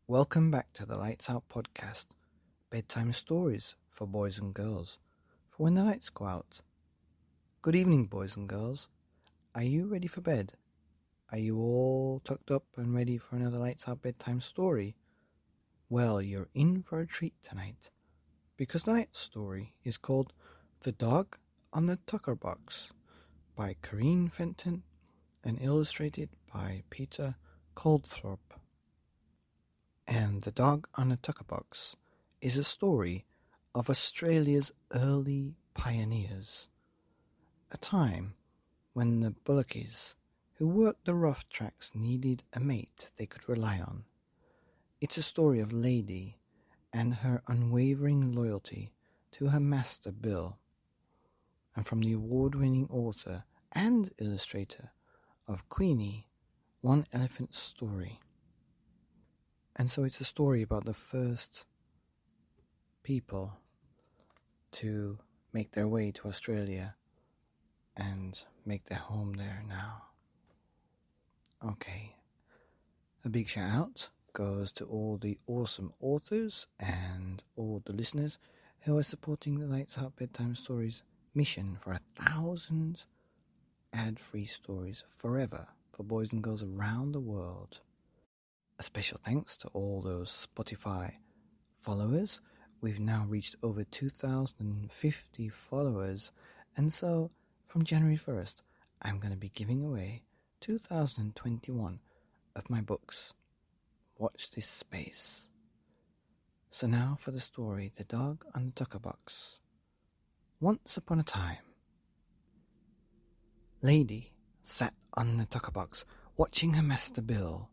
Welcome back to the Lights Out podcast, bedtime stories for boys and girls, for when the lights go out. Good evening, boys and girls. Are you ready for bed? Are you all tucked up and ready for another Lights Out bedtime story? Well, you're in for a treat tonight, because tonight's story is called The Dog on the Tuckerbox by Caroline Fenton and illustrated by Peter Coldthorpe. And The Dog on the Tuckerbox is a story of Australia's early pioneers, a time when the bullockies who worked the rough tracks needed a mate they could rely on. It's a story of Lady and her unwavering loyalty to her master Bill, and from the award-winning author and illustrator of Queenie, One Elephant Story. And so it's a story about the first people to make their way to Australia and make their home there now. Okay, a big shout out goes to all the awesome authors and all the listeners who are supporting the Lights Out Bedtime Stories mission for 1,000 ad-free stories forever for boys and girls around the world. A special thanks to all those Spotify followers. We've now reached over 2,050 followers, and so from January 1st, I'm going to be giving away 2021 of my books. Watch this space. So now for the story, The Dog on the Tuckerbox. Once upon a time, Lady sat on the Tuckerbox watching her master Bill.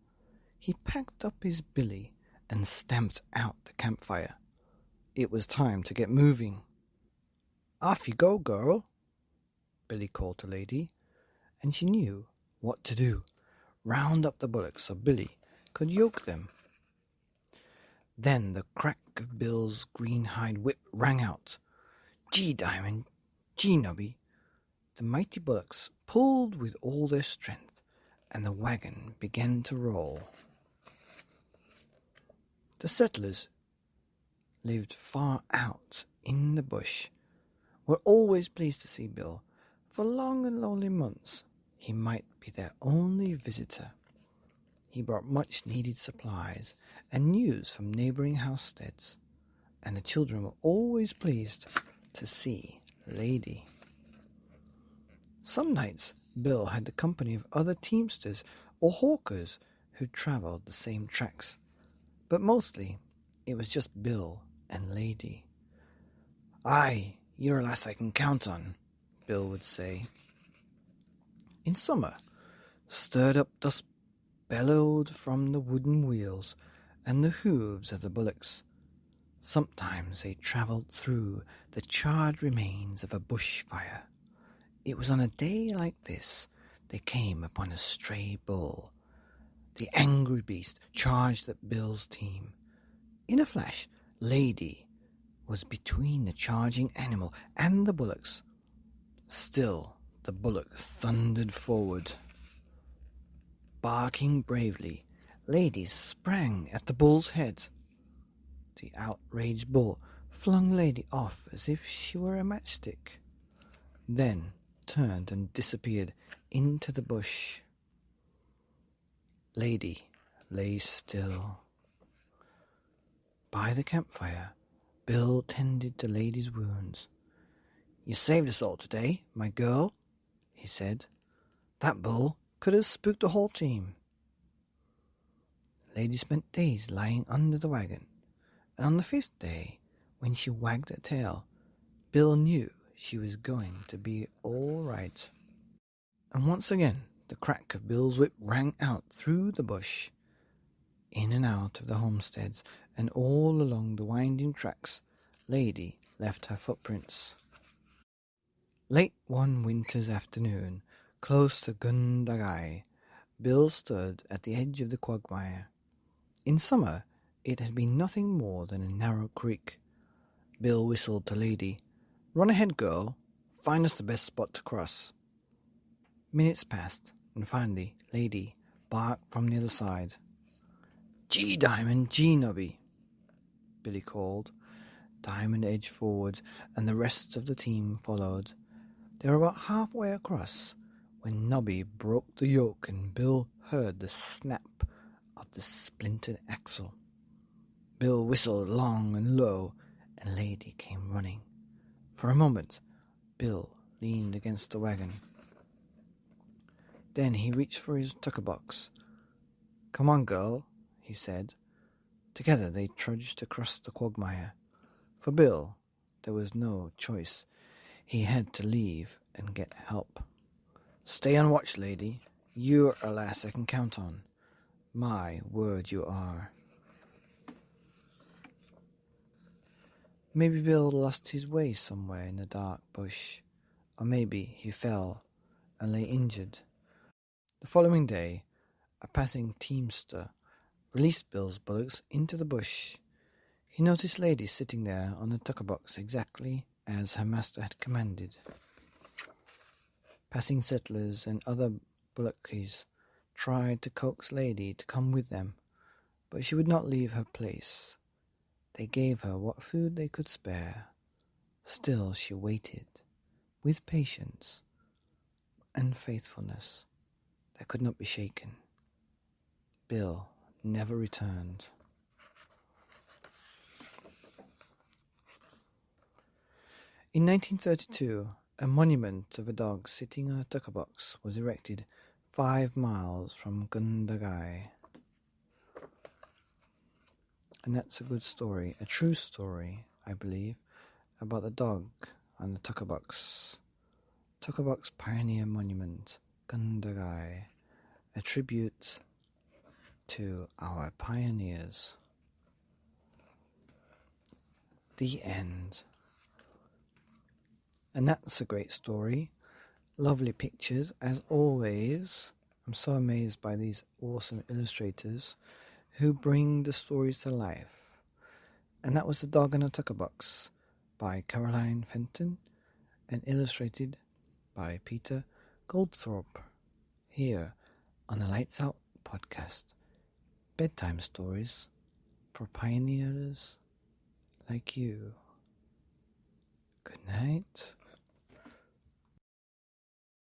He packed up his billy and stamped out the campfire. It was time to get moving. "Off you go, girl," Billy called to Lady, and she knew what to do. Round up the bullocks so Billy could yoke them. Then the crack of Bill's green hide whip rang out. "Gee, Diamond, gee, Nubby." The mighty bullocks pulled with all their strength, and the wagon began to roll. The settlers lived far out in the bush, were always pleased to see Bill. For long and lonely months, he might be their only visitor. He brought much-needed supplies and news from neighbouring housesteads, and the children were always pleased to see Lady. Some nights, Bill had the company of other teamsters or hawkers who travelled the same tracks, but mostly it was just Bill and Lady. "Aye, you're a lass I can count on," Bill would say. In summer, stirred-up dust bellowed from the wooden wheels and the hooves of the bullocks. Sometimes they travelled through the charred remains of a bushfire. It was on a day like this they came upon a stray bull. The angry beast charged at Bill's team. In a flash, Lady was between the charging animal and the bullocks. Still, the bullock thundered forward. Barking bravely, Lady sprang at the bull's head. The outraged bull flung Lady off as if she were a matchstick, then turned and disappeared into the bush. Lady lay still. By the campfire, Bill tended to Lady's wounds. "You saved us all today, my girl," he said. "That bull could have spooked the whole team." Lady spent days lying under the wagon, and on the 5th day, when she wagged her tail, Bill knew she was going to be all right. And once again, the crack of Bill's whip rang out through the bush. In and out of the homesteads, and all along the winding tracks, Lady left her footprints. Late one winter's afternoon, close to Gundagai, Bill stood at the edge of the quagmire. In summer, it had been nothing more than a narrow creek. Bill whistled to Lady. "Run ahead, girl. Find us the best spot to cross." Minutes passed, and finally Lady barked from the other side. "Gee, Diamond, gee, Nobby," Billy called. Diamond edged forward, and the rest of the team followed. They were about halfway across when Nobby broke the yoke and Bill heard the snap of the splintered axle. Bill whistled long and low, and Lady came running. For a moment, Bill leaned against the wagon. Then he reached for his tuckerbox. "Come on, girl," he said. Together they trudged across the quagmire. For Bill, there was no choice. He had to leave and get help. "Stay on watch, Lady. You're a lass I can count on. My word you are." Maybe Bill lost his way somewhere in the dark bush, or maybe he fell and lay injured. The following day, a passing teamster released Bill's bullocks into the bush. He noticed Lady sitting there on the tuckerbox exactly as her master had commanded. Passing settlers and other bullockys tried to coax Lady to come with them, but she would not leave her place. They gave her what food they could spare. Still she waited, with patience and faithfulness that could not be shaken. Bill never returned. In 1932, a monument of a dog sitting on a tuckerbox was erected 5 miles from Gundagai. And that's a good story, a true story, I believe, about the dog on the Tuckerbox. Tuckerbox Pioneer Monument, Gundagai, a tribute to our pioneers. The end. And that's a great story. Lovely pictures, as always. I'm so amazed by these awesome illustrators who bring the stories to life. And that was The Dog in a Tuckerbox by Caroline Fenton and illustrated by Peter Goldthorpe, here on the Lights Out podcast. Bedtime stories for pioneers like you. Good night.